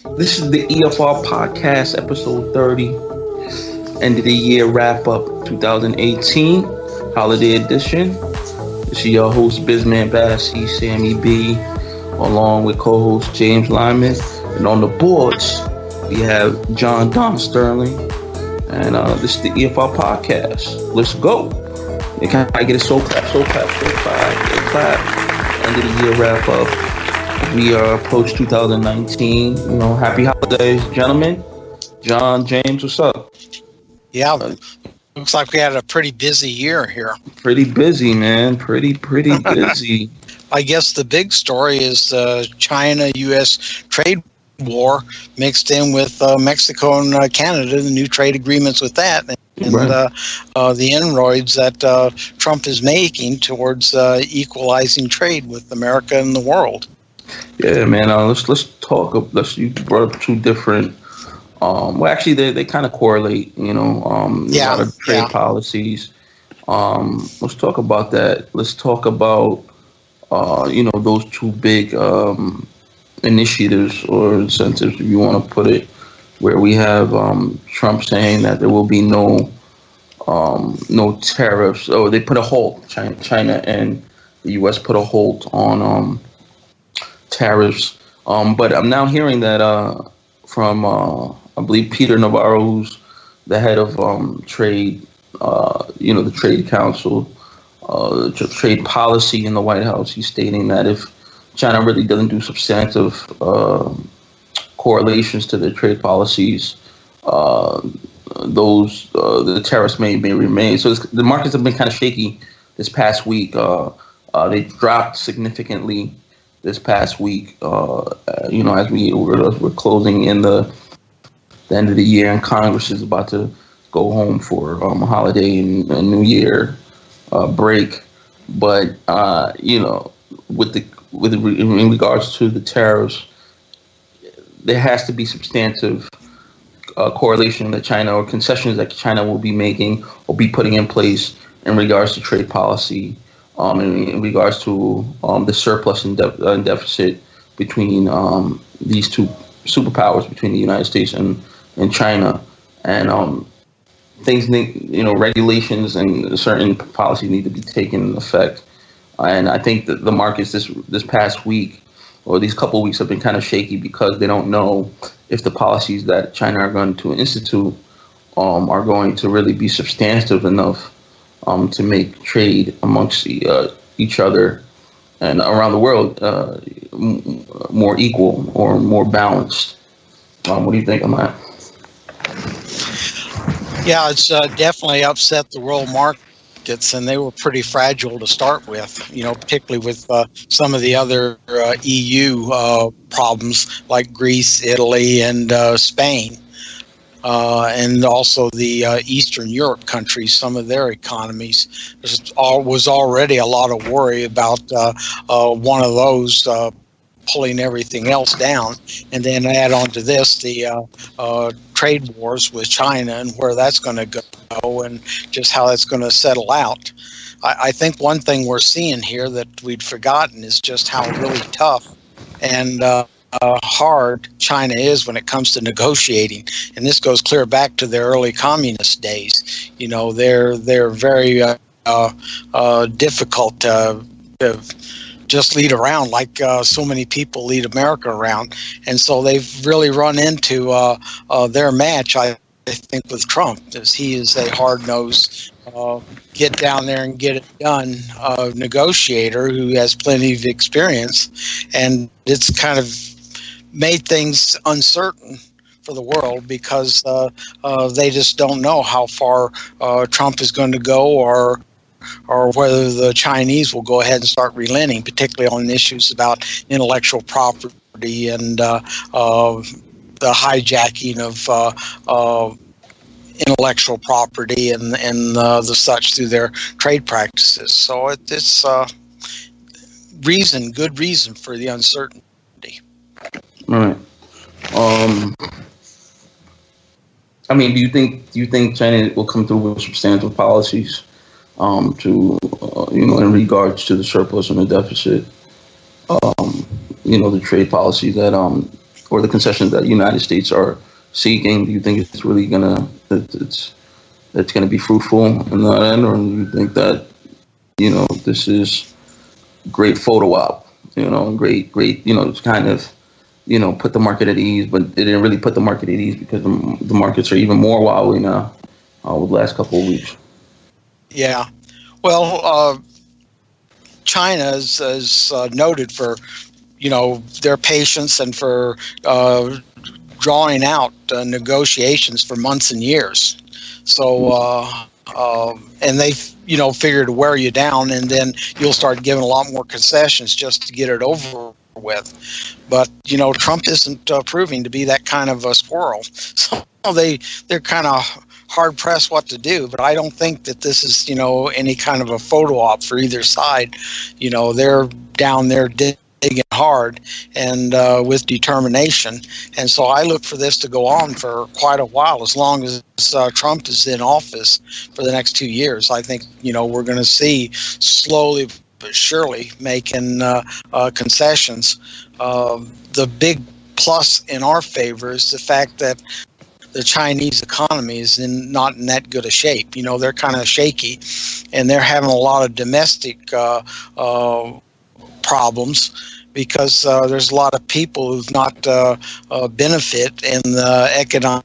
This is the EFR podcast, episode 30, end of the year wrap up 2018, holiday edition. This is your host, Bizman Bassey, Sammy BE, along with co-host James Lyman. And on the boards, we have Jon Don Sterling. And this is the EFR podcast. Let's go. And can I get a soul clap? End of the year wrap up. We approach 2019. Happy holidays, gentlemen. John, James, what's up? Yeah, looks like we had a pretty busy year here. Pretty busy, man. Pretty busy. I guess the big story is China-U.S. trade war mixed in with Mexico and Canada, the new trade agreements with that, and right. The inroads that Trump is making towards equalizing trade with America and the world. Yeah, man. Let's talk. You brought up two different. Well, actually, they kind of correlate. A lot of trade policies. Let's talk about that. Let's talk about those two big initiatives or incentives, if you want to put it, where we have Trump saying that there will be no tariffs. Oh, they put a halt. China and the U.S. put a halt on tariffs. But I'm now hearing that from I believe Peter Navarro, who's the head of trade, the Trade Council, trade policy in the White House. He's stating that if China really doesn't do substantive correlations to their trade policies, the tariffs may remain. So the markets have been kind of shaky this past week. They dropped significantly this past week, as we're closing in the end of the year, and Congress is about to go home for a holiday and New Year break. But in regards to the tariffs, there has to be substantive correlation that China, or concessions that China will be making or be putting in place in regards to trade policy. In regards to the surplus and deficit between these two superpowers, between the United States and China, and things regulations and certain policies need to be taken into effect. And I think that the markets this past week, or these couple of weeks, have been kind of shaky because they don't know if the policies that China are going to institute are going to really be substantive enough to make trade amongst each other and around the world more equal or more balanced. What do you think on that? Yeah, it's definitely upset the world markets, and they were pretty fragile to start with, particularly with some of the other EU problems like Greece, Italy, and Spain. And also the Eastern Europe countries, some of their economies. Was already a lot of worry about one of those pulling everything else down. And then add on to this the trade wars with China and where that's going to go and just how that's going to settle out. I think one thing we're seeing here that we'd forgotten is just how really tough and hard China is when it comes to negotiating, and this goes clear back to their early communist days. They're very difficult to just lead around like so many people lead America around, and so they've really run into their match, I think, with Trump, as he is a hard-nosed get down there and get it done negotiator who has plenty of experience, and it's kind of made things uncertain for the world because they just don't know how far Trump is going to go, or whether the Chinese will go ahead and start relenting, particularly on issues about intellectual property and the hijacking of intellectual property and the such through their trade practices. So it's good reason for the uncertainty. All right. Do you think China will come through with substantial policies in regards to the surplus and the deficit? The trade policies that or the concessions that the United States are seeking? Do you think it's really it's gonna be fruitful in the end, or do you think that this is great photo op, great, it's kind of, put the market at ease, but it didn't really put the market at ease because the markets are even more wobbly now with the last couple of weeks. Yeah. Well, China is noted for, their patience and for drawing out negotiations for months and years. So, and they, figure to wear you down, and then you'll start giving a lot more concessions just to get it over with. But, Trump isn't proving to be that kind of a squirrel. So they're kind of hard pressed what to do. But I don't think that this is, any kind of a photo op for either side. They're down there digging hard and with determination. And so I look for this to go on for quite a while, as long as Trump is in office for the next 2 years. I think, we're going to see slowly but surely making concessions. The big plus in our favor is the fact that the Chinese economy is not in that good a shape. They're kind of shaky, and they're having a lot of domestic problems because there's a lot of people who've not benefit in the economic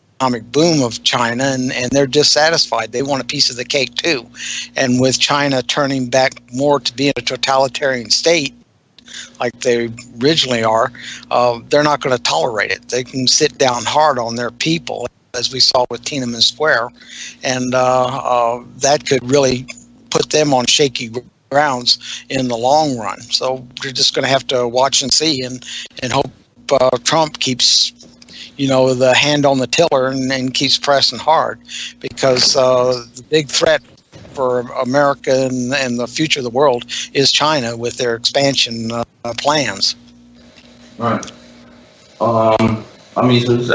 boom of China, and they're dissatisfied. They want a piece of the cake too. And with China turning back more to being a totalitarian state, like they originally are, they're not going to tolerate it. They can sit down hard on their people, as we saw with Tiananmen Square, and that could really put them on shaky grounds in the long run. So we're just going to have to watch and see, and hope Trump keeps, the hand on the tiller and keeps pressing hard, because the big threat for America and the future of the world is China with their expansion plans. Right. So I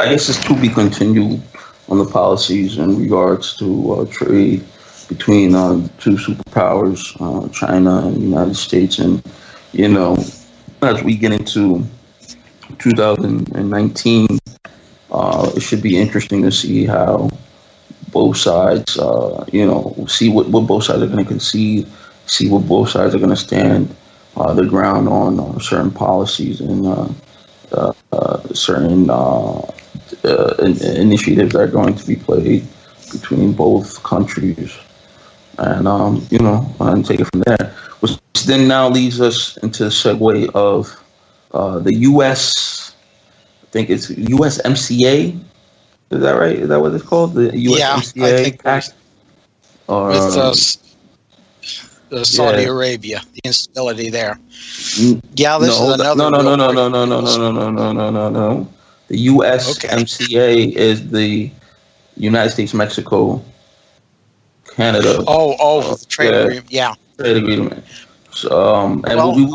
guess it's to be continued on the policies in regards to trade between two superpowers, China and the United States. And, as we get into 2019, it should be interesting to see how both sides, see what both sides are going to concede, see what both sides are going to stand their ground on certain policies and certain initiatives that are going to be played between both countries. And, and take it from there. Which then now leads us into the segue of the U.S., I think it's USMCA. Is that right? Is that what it's called? The USMCA Pact? With the Saudi Arabia, the instability there. Yeah, this is another. No. The USMCA is the United States, Mexico, Canada. The trade agreement. Yeah, trade agreement. So, and we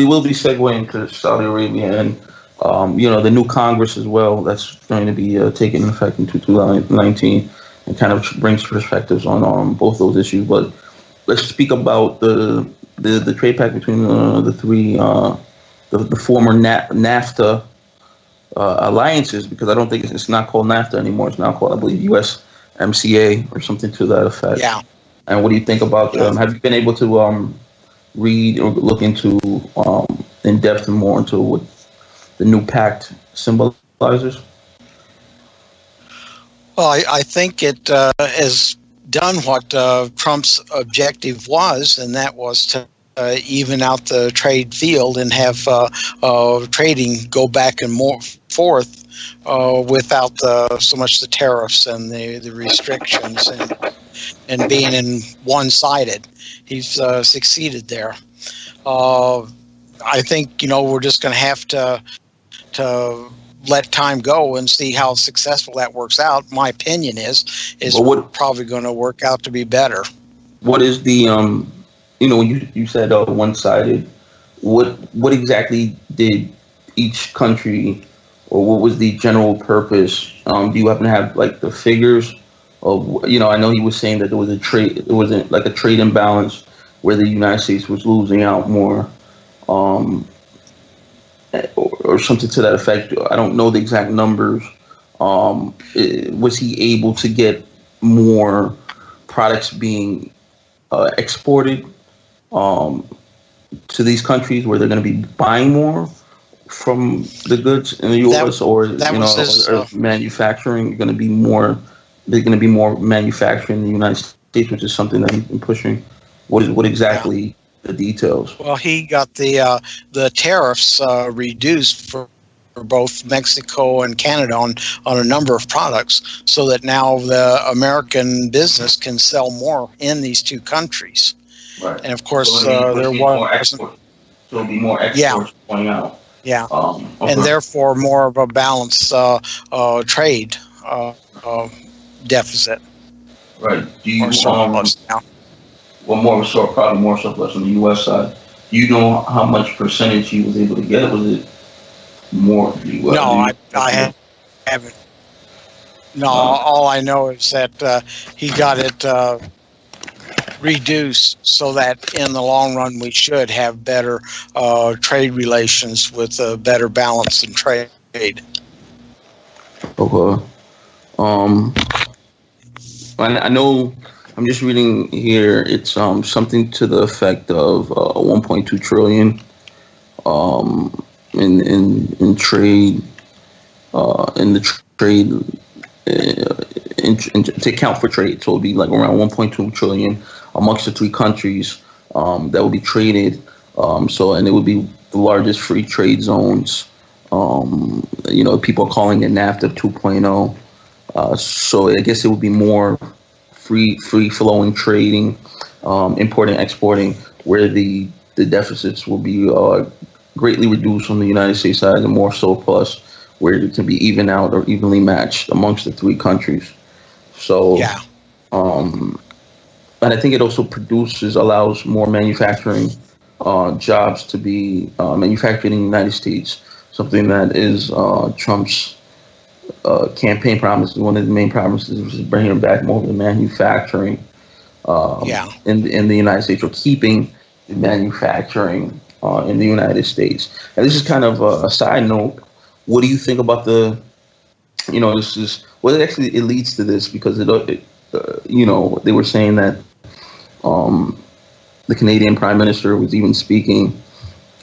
will be segueing to Saudi Arabia and the new Congress as well. That's going to be taking effect in 2019, and kind of brings perspectives on both those issues. But let's speak about the trade pact between the three, the former NAFTA alliances, because I don't think it's not called NAFTA anymore. It's now called, I believe, USMCA or something to that effect. Yeah. And what do you think about them? Have you been able to read or look into in depth and more into what the new pact symbolizes? Well, I think it has done what Trump's objective was, and that was to even out the trade field and have trading go back and forth without so much the tariffs and the restrictions and being in one-sided. He's succeeded there. I think we're just going to have to let time go and see how successful that works out. My opinion is we're probably going to work out to be better. What is the when you said one-sided, what exactly did each country, or what was the general purpose? Do you happen to have like the figures of, I know he was saying that there was it wasn't like a trade imbalance where the United States was losing out more, or something to that effect. I don't know the exact numbers. Was he able to get more products being exported to these countries where they're going to be buying more from the goods in the U.S. or manufacturing going to be more? They're going to be more manufacturing in the United States, which is something that he's been pushing. What exactly the details? Well, he got the tariffs reduced for both Mexico and Canada on a number of products, so that now the American business can sell more in these two countries. Right. And of course, So there was so it'll be more exports going out. Yeah, okay. And therefore more of a balanced trade deficit. Right. Do you or surplus now? Well, probably more surplus on the U.S. side. Do you know how much percentage he was able to get? Was it more? No, I haven't. No, all I know is that he got it reduced so that in the long run we should have better trade relations with a better balance in trade. Okay. I know. I'm just reading here. It's something to the effect of 1.2 trillion in trade in the trade to account for trade. So it'll be like around 1.2 trillion amongst the three countries that will be traded. And it would be the largest free trade zones. People are calling it NAFTA 2.0. So I guess it would be more free flowing trading, importing, exporting, where the deficits will be greatly reduced on the United States side and more surplus, where it can be even out or evenly matched amongst the three countries. So, and I think it also allows more manufacturing jobs to be manufactured in the United States, something that is Trump's campaign promise. One of the main promises was bringing back more of the manufacturing in the United States, or keeping the manufacturing in the United States. And this is kind of a side note. What do you think about this is, well, it leads to this because they were saying that the Canadian Prime Minister was even speaking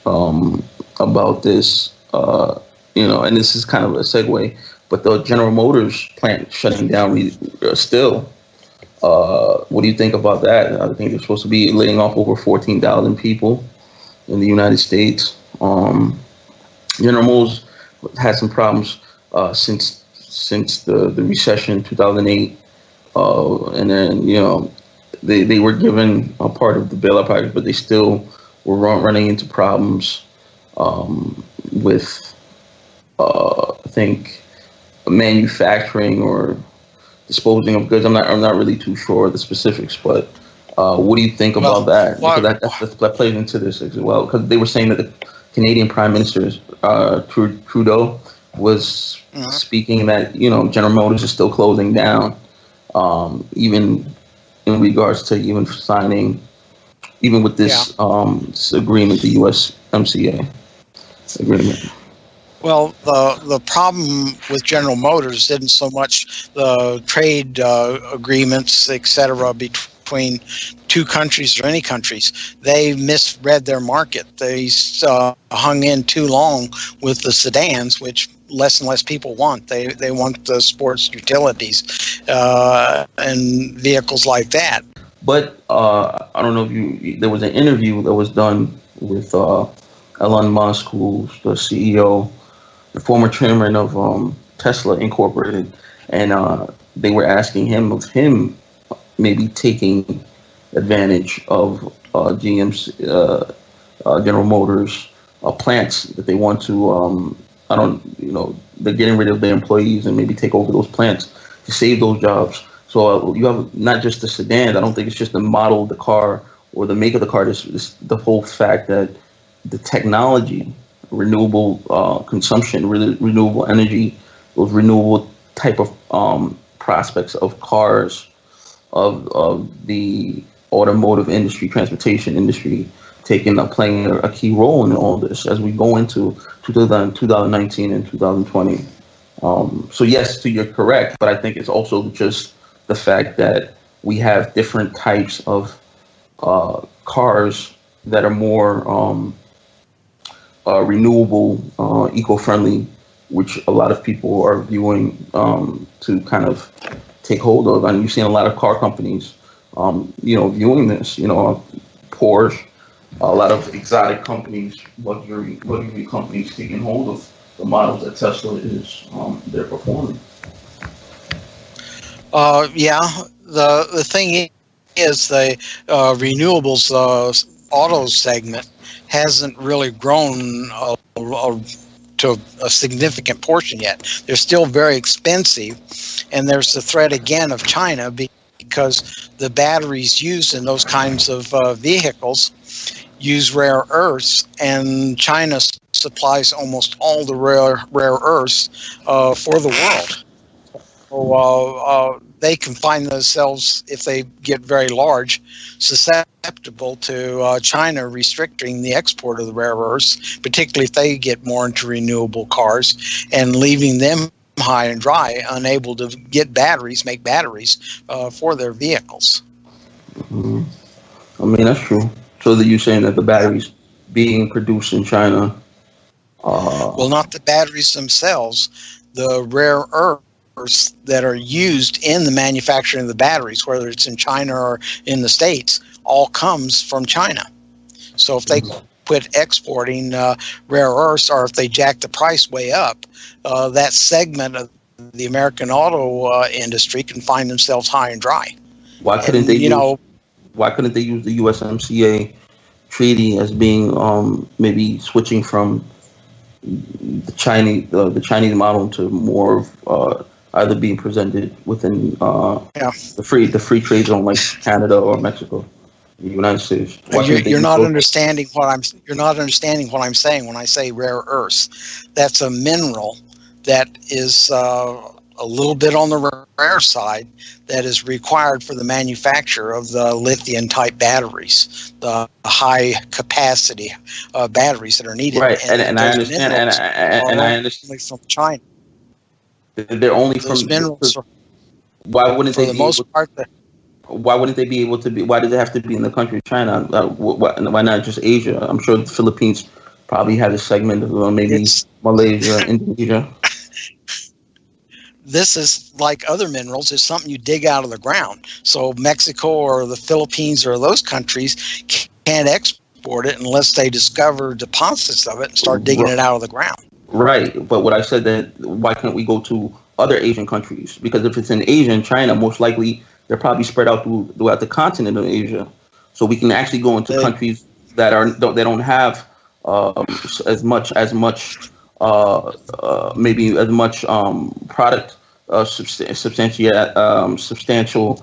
about this, and this is kind of a segue, but the General Motors plant shutting down still. What do you think about that? I think they're supposed to be laying off over 14,000 people in the United States. General Motors had some problems since the recession in 2008, and then they were given a part of the bailout package, but they still were running into problems with I think manufacturing or disposing of goods. I'm not really too sure of the specifics, but what do you think about that? Because that plays into this as well. Because they were saying that the Canadian Prime Minister Trudeau was speaking that General Motors is still closing down, even in regards to even signing, even with this agreement, the USMCA agreement. Well, the problem with General Motors isn't so much the trade agreements, et cetera, between two countries or any countries. They misread their market. They hung in too long with the sedans, which less and less people want. They want the sports utilities and vehicles like that. But I don't know if there was an interview that was done with Elon Musk, who's the CEO, the former chairman of Tesla Incorporated, and they were asking him of him maybe taking advantage of GM's General Motors plants that they want to. They're getting rid of their employees and maybe take over those plants to save those jobs. So you have not just the sedan. I don't think it's just the model of the car or the make of the car. It's the whole fact that the technology, renewable consumption, renewable energy, those renewable type of prospects of cars, of the automotive industry, transportation industry, playing a key role in all this as we go into 2019 and 2020. So yes, you're correct, but I think it's also just the fact that we have different types of cars that are more renewable, eco-friendly, which a lot of people are viewing to kind of take hold of. And you've seen a lot of car companies, viewing this. Porsche, a lot of exotic companies, luxury companies taking hold of the models that Tesla is they're performing. Yeah, the thing is the renewables auto segment hasn't really grown to a significant portion yet. They're still very expensive, and there's the threat again of China because the batteries used in those kinds of vehicles use rare earths, and China supplies almost all the rare earths for the world. So they can find themselves, if they get very large, susceptible to China restricting the export of the rare earths, particularly if they get more into renewable cars, and leaving them high and dry, unable to get make batteries for their vehicles. Mm-hmm. I mean, that's true. So that you're saying that the batteries being produced in China... well, not the batteries themselves, the rare earths that are used in the manufacturing of the batteries, whether it's in China or in the States, all comes from China. So if they quit exporting rare earths, or if they jack the price way up, that segment of the American auto industry can find themselves high and dry. Why couldn't Why couldn't they use the USMCA treaty as being maybe switching from the Chinese model to more of either being presented within the free trade zone like Canada or Mexico, the United States? You're not understanding what I'm saying when I say rare earths. That's a mineral that is a little bit on the rare side that is required for the manufacture of the lithium type batteries, the high capacity batteries that are needed. Right, and I understand, and I understand from China. They're only those from minerals. Why wouldn't for they the be most able, part? Why wouldn't they be able to be? Why does it have to be in the country of China? Why not just Asia? I'm sure the Philippines probably has a segment of maybe Malaysia, Indonesia. This is like other minerals. It's something you dig out of the ground. So Mexico or the Philippines or those countries can't export it unless they discover deposits of it and start digging it out of the ground. Right. But what I said, that why can't we go to other Asian countries? Because if it's in Asia and China, most likely they're probably spread out throughout the continent of Asia. So we can actually go into countries that don't have as much product substantial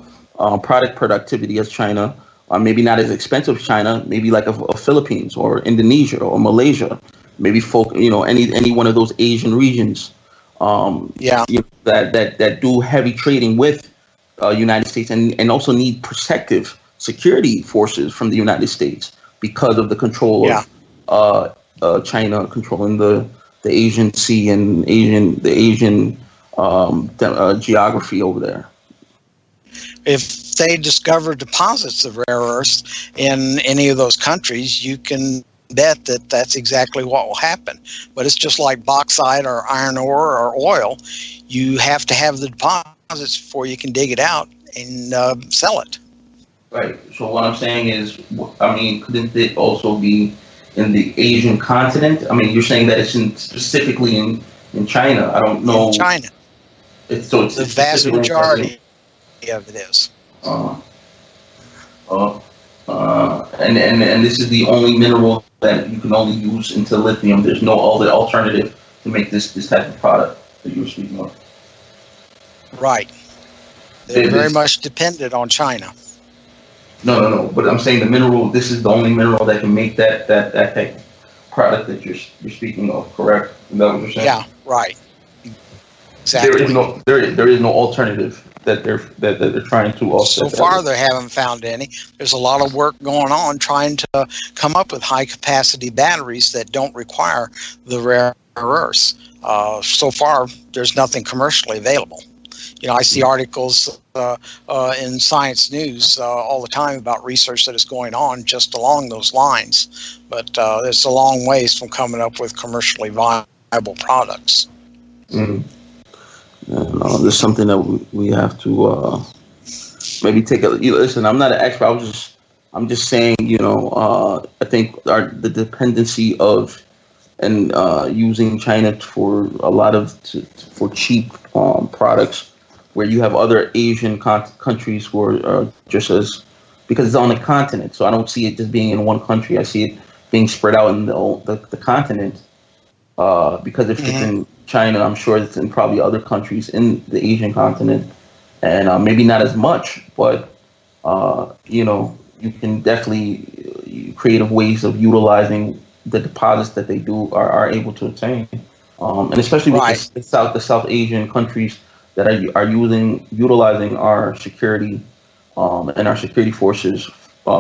product productivity as China, maybe not as expensive as China, maybe like a Philippines or Indonesia or Malaysia, maybe any one of those Asian regions that do heavy trading with United States and also need protective security forces from the United States because of the control of China controlling the Asian Sea and the Asian geography over there. If they discover deposits of rare earths in any of those countries, you can bet that that's exactly what will happen. But it's just like bauxite or iron ore or oil. You have to have the deposits before you can dig it out and sell it. Right. So what I'm saying is, couldn't it also be in the Asian continent? I mean, you're saying that it's specifically in China. I don't know. In China. It's the vast majority of it is. And this is the only mineral that you can only use into lithium. There's no other alternative to make this type of product that you were speaking of. Right. They're very much dependent on China. No. But I'm saying the mineral. This is the only mineral that can make that type of product that you're speaking of. Correct? Is that what you're saying? Yeah. Right. Exactly. There is no alternative that they're trying to offset. So far, they haven't found any. There's a lot of work going on trying to come up with high-capacity batteries that don't require the rare earths. So far, there's nothing commercially available. You know, I see articles in Science News all the time about research that is going on just along those lines, but it's a long ways from coming up with commercially viable products. Mm. There's something that we have to maybe take a listen. I'm not an expert. I'm just saying. I think the dependency of and using China for a lot of for cheap products, where you have other Asian countries who are just as, because it's on the continent. So I don't see it just being in one country. I see it being spread out in the continent. Because if it's in China, I'm sure it's in probably other countries in the Asian continent, and maybe not as much, but you can definitely creative ways of utilizing the deposits that they are able to obtain, and especially with the South Asian countries that are utilizing our security and our security forces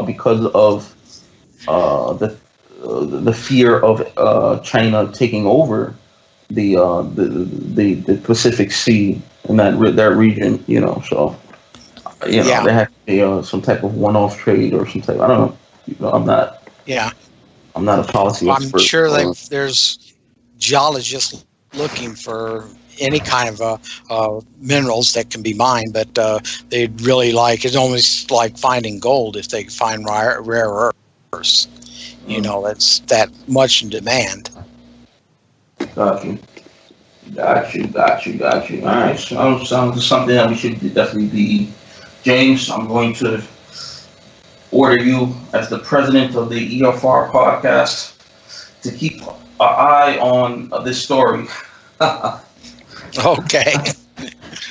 because of the fear of China taking over the Pacific Sea in that region, so there has to be some type of one-off trade or some type. I don't know. I'm not. Yeah. I'm not a policy expert. I'm sure there's geologists looking for any kind of minerals that can be mined, but they'd really it's almost like finding gold if they find rare earths. That's that much in demand. Got you. All right. Sounds something that we should definitely be. James, I'm going to order you as the president of the EFR podcast to keep an eye on this story. Okay.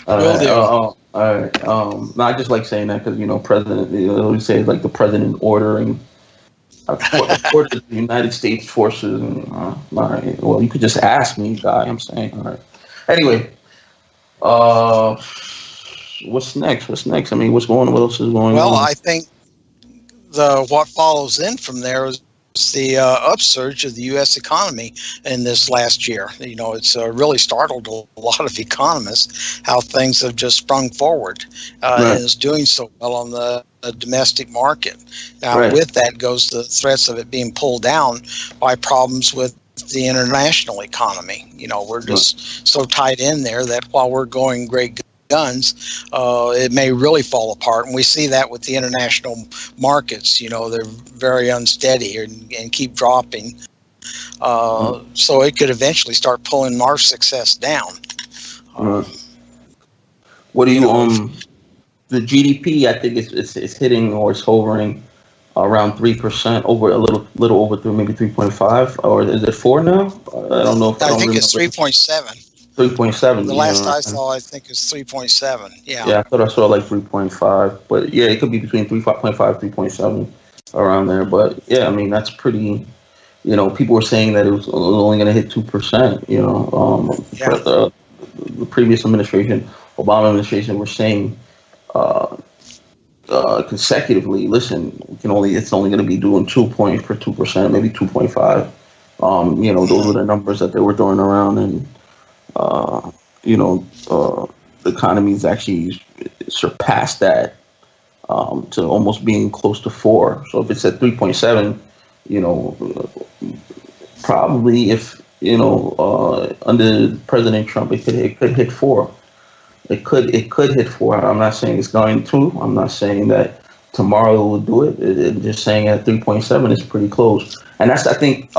Will do. All right. I just like saying that because president. We say like the president ordering. The United States forces. All right. Well, you could just ask me, guy. I'm saying. All right. Anyway, what's next? I mean, what's going on? What else is going on? Well, I think what follows in from there is the upsurge of the U.S. economy in this last year. It's really startled a lot of economists how things have just sprung forward, and is doing so well on the domestic market. Now, with that goes the threats of it being pulled down by problems with the international economy. We're just so tied in there that while we're going great guns, it may really fall apart, and we see that with the international markets. They're very unsteady and keep dropping, so it could eventually start pulling our success down. What do you the GDP? I think it's hitting or it's hovering around 3%, over a little over 3, maybe 3.5, or is it 4 now? I don't know. I think it's 3.7. 3.7. The last I saw, I think, is 3.7. Yeah, I thought I saw like 3.5, but yeah, it could be between 3.5, 3.7, around there. But yeah, I mean, that's pretty. People were saying that it was only going to hit 2%. But the previous administration, Obama administration, were saying consecutively, listen, it's only going to be doing 2%, maybe 2.5. Those were the numbers that they were throwing around, and the economy's actually surpassed that to almost being close to 4. So if it's at 3.7, probably if under President Trump, it could hit 4. It could hit 4. I'm not saying it's going to. I'm not saying that tomorrow will do it. I'm just saying at 3.7 is pretty close, and that's an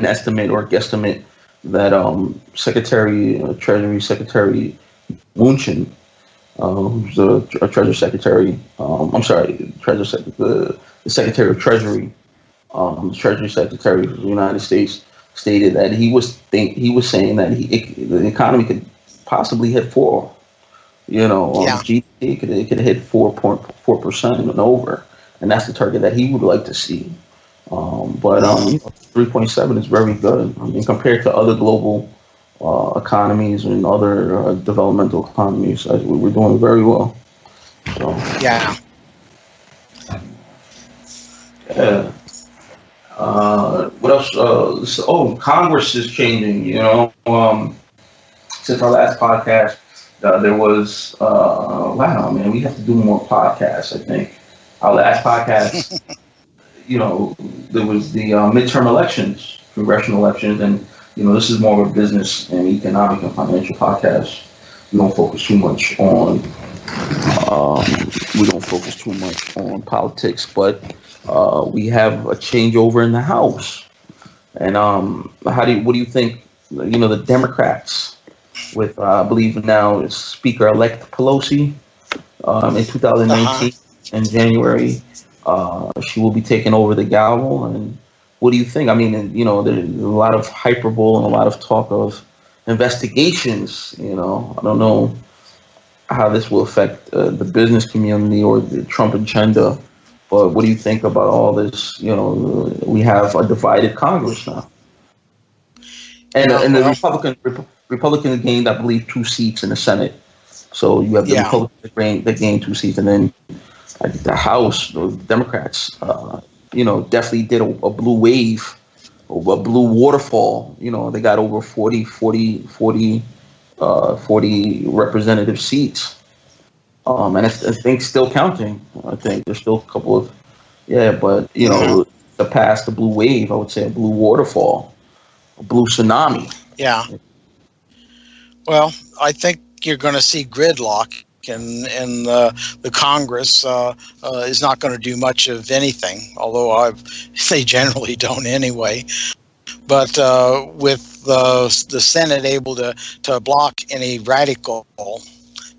estimate or guesstimate that Treasury Secretary Mnuchin, who's the Treasury Secretary, the Secretary of Treasury, the Treasury Secretary of the United States, stated that he was saying that the economy could possibly hit 4. GDP could hit 4.4% and over, and that's the target that he would like to see. But 3.7 is very good. I mean, compared to other global economies and other developmental economies. We're doing very well. So Yeah. yeah. What else? Congress is changing. Since our last podcast, there was wow, man, we have to do more podcasts. I think our last podcast, there was the midterm elections, congressional elections, and this is more of a business and economic and financial podcast. We don't focus too much on politics, but we have a changeover in the House. And what do you think? The Democrats with I believe now is Speaker-elect Pelosi in 2019 in January. She will be taking over the gavel. And what do you think? I mean, there's a lot of hyperbole and a lot of talk of investigations. I don't know how this will affect the business community or the Trump agenda. But what do you think about all this? We have a divided Congress now, and the Republicans gained, I believe, 2 seats in the Senate. So you have the Republicans that gained 2 seats, and then the House, the Democrats, definitely did a blue wave, a blue waterfall. They got over 40 representative seats. And I think still counting. I think there's still a couple of, but to pass the blue wave, I would say a blue waterfall, a blue tsunami. Yeah. Well, I think you're going to see gridlock, and the Congress is not going to do much of anything, although they generally don't anyway. But with the Senate able to block any radical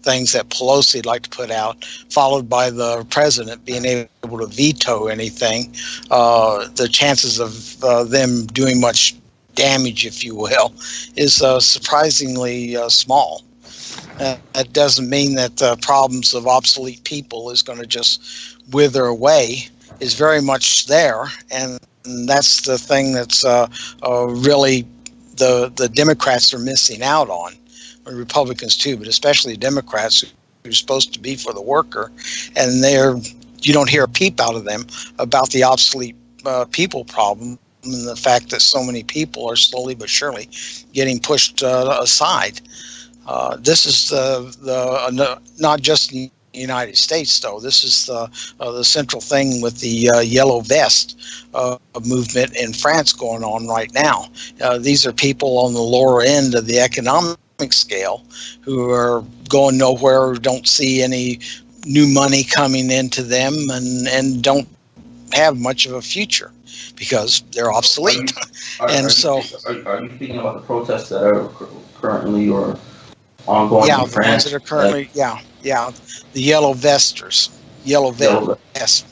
things that Pelosi would like to put out, followed by the president being able to veto anything, the chances of them doing much damage, if you will, is surprisingly small. That doesn't mean that the problems of obsolete people is going to just wither away. Is very much there, and that's the thing that's really the Democrats are missing out on. Republicans too, but especially Democrats who are supposed to be for the worker, and you don't hear a peep out of them about the obsolete people problem and the fact that so many people are slowly but surely getting pushed aside. This is not just in the United States, though. This is the central thing with the yellow vest movement in France going on right now. These are people on the lower end of the economic scale who are going nowhere, don't see any new money coming into them, and don't have much of a future because they're obsolete. Are you speaking about the protests that are currently or ongoing in France? The ones that are currently, the yellow vesters, yellow vest.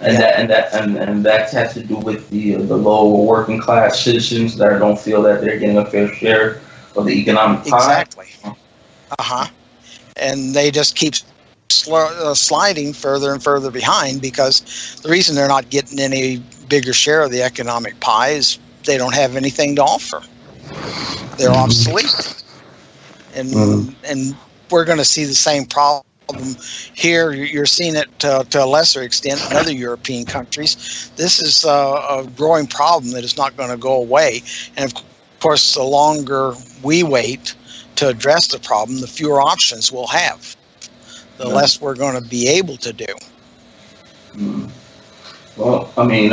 And that has to do with the lower working class citizens that don't feel that they're getting a fair share of the economic pie. Exactly. And they just keep sliding further and further behind, because the reason they're not getting any bigger share of the economic pie is they don't have anything to offer. They're obsolete. And we're going to see the same problem here. You're seeing it to a lesser extent in other European countries. This is a growing problem that is not going to go away. And of course, the longer we wait to address the problem, the fewer options we'll have, the less we're going to be able to do. Well, I mean,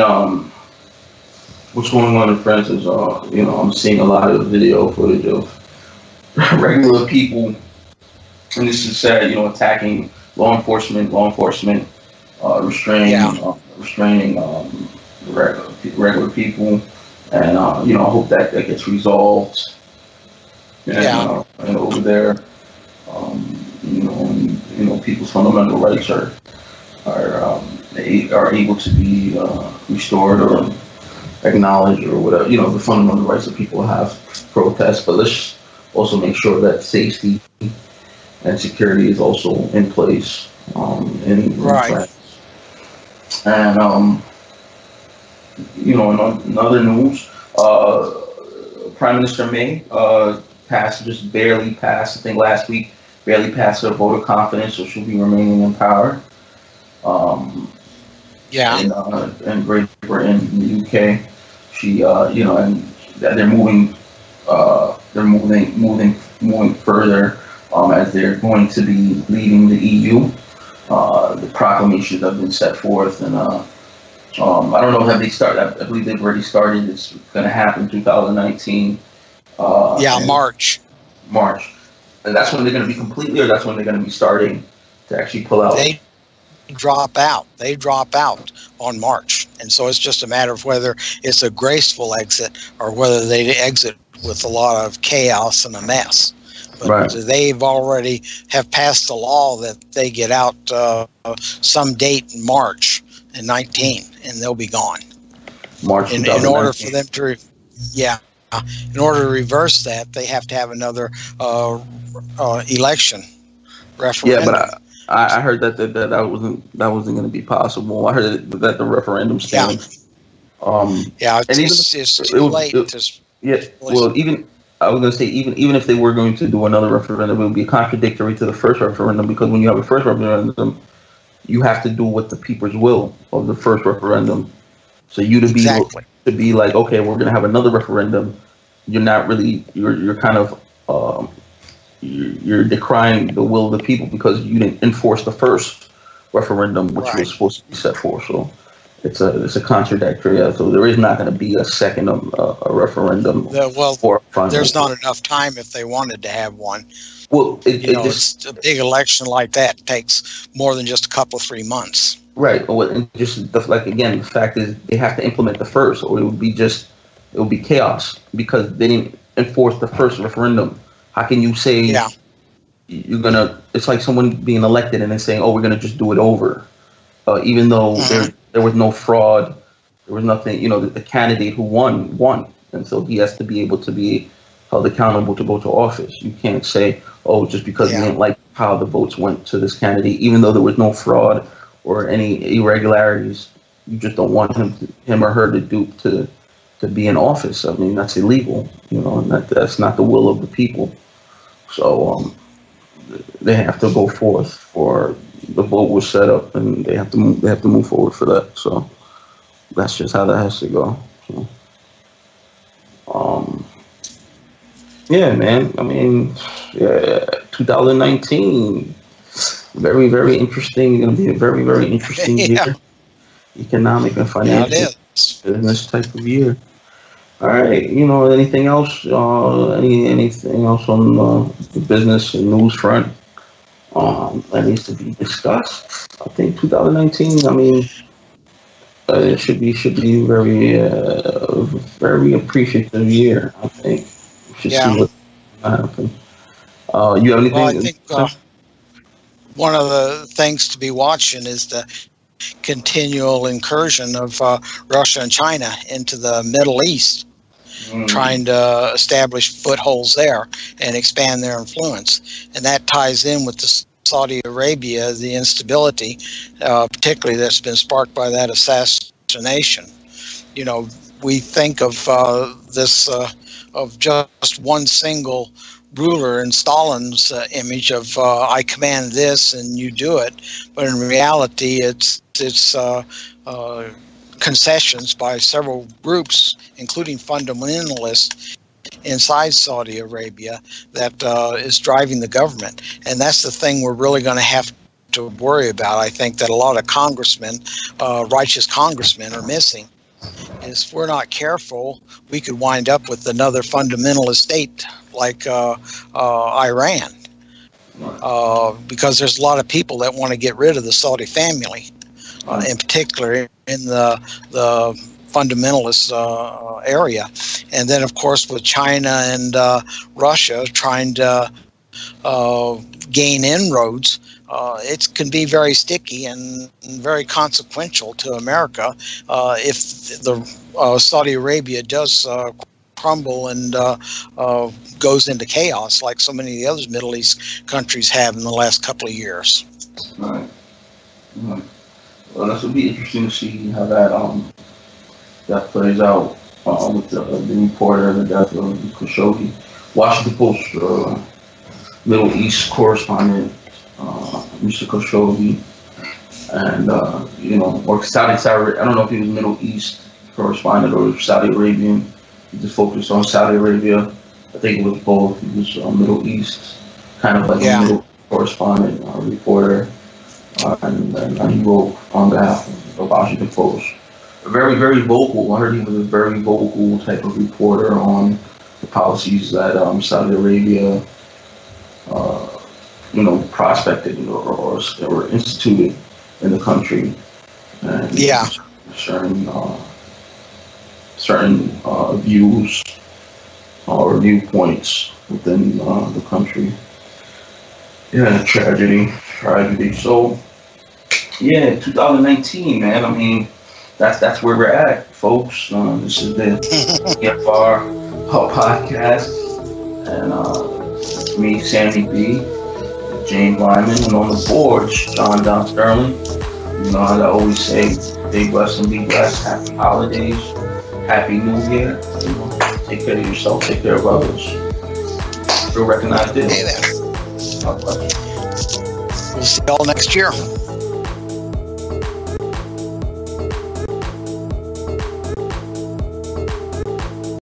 what's going on in France is, I'm seeing a lot of video footage of regular people, and this is sad, attacking law enforcement, restraining regular people, and I hope that gets resolved. And over there, people's fundamental rights are able to be restored or acknowledged, or whatever. The fundamental rights that people have to protest. But let's also make sure that safety and security is also in place in France. And in other news, Prime Minister May passed, just barely passed. I think last week, barely passed her vote of confidence, so she'll be remaining in power. Yeah. In Great Britain, in the UK, she, and they're moving further, as they're going to be leading the EU. The proclamations have been set forth, and I don't know, have they started? I believe they've already started. It's going to happen 2019. March. And that's when they're going to be completely, or that's when they're going to be starting to actually pull out. They drop out on March, and so it's just a matter of whether it's a graceful exit or whether they exit with a lot of chaos and a mess. But right. They've already have passed a law that they get out some date in March in 19, and they'll be gone. March in order for them to, in order to reverse that, they have to have another election referendum. Yeah, but I heard that wasn't going to be possible. I heard that the referendum stands. It's too late. Even I was going to say, even if they were going to do another referendum, it would be contradictory to the first referendum, because when you have a first referendum, you have to do what the people's will of the first referendum. So you to be like, okay, we're going to have another referendum. You're not really, you're kind of, you're decrying the will of the people because you didn't enforce the first referendum, which was supposed to be set for. So it's a contradictory. So there is not going to be a second a referendum. There's not enough time if they wanted to have one. Well, it's a big election like that takes more than just a couple, 3 months. Right. And just the fact is they have to implement the first, or it would be chaos because they didn't enforce the first referendum. How can you say you're gonna? It's like someone being elected and then saying, "Oh, we're gonna just do it over," even though there was no fraud, there was nothing. The candidate who won, and so he has to be able to be held accountable to go to office. You can't say, "Oh, just because you didn't like how the votes went to this candidate, even though there was no fraud or any irregularities, you just don't want him or her to be in office." I mean, that's illegal, and that's not the will of the people. So they have to go forth for the vote was set up, and they have to move forward for that. So that's just how that has to go. So, yeah, man. I mean, 2019, very, very interesting. Going to be a very, very interesting year, economic and financial business type of year. All right, anything else? Anything else on the business and news front that needs to be discussed? I think 2019. I mean, it should be very very appreciative year. I think we should see what's going to happen. You have anything? Well, I think one of the things to be watching is the continual incursion of Russia and China into the Middle East, trying to establish footholds there and expand their influence. And that ties in with the Saudi Arabia, the instability, particularly that's been sparked by that assassination. We think of this of just one single ruler in Stalin's image of I command this and you do it, but in reality it's concessions by several groups, including fundamentalists inside Saudi Arabia, that is driving the government. And that's the thing we're really going to have to worry about. I think that a lot of congressmen, righteous congressmen, are missing. Is if we're not careful, we could wind up with another fundamentalist state like Iran, because there's a lot of people that want to get rid of the Saudi family, in particular in the fundamentalist area. And then, of course, with China and Russia trying to gain inroads, it can be very sticky and very consequential to America if the Saudi Arabia does crumble and goes into chaos like so many of the other Middle East countries have in the last couple of years. Right. Well, this will be interesting to see how that plays out with the reporter, the death of Khashoggi. Washington Post Middle East correspondent, Mr. Khashoggi, and or Saudi. I don't know if he was Middle East correspondent or Saudi Arabian. He just focused on Saudi Arabia. I think it was both. He was Middle East, kind of like a middle correspondent, reporter, and he wrote on behalf of the Washington Post. Very, very vocal. I heard he was a very vocal type of reporter on the policies that Saudi Arabia, prospected or instituted in the country. And certain views or viewpoints within the country. Yeah, tragedy. So, yeah, 2019, man. I mean, that's where we're at, folks. This is the EFR podcast, and me, Sammy BE, James Lyman, and on the boards, Jon Don Sterling. You know, as I always say, stay blessed and be blessed. Happy holidays, happy New Year. You know, take care of yourself, take care of others. Feel recognized. Hey there. God bless. We'll see y'all next year.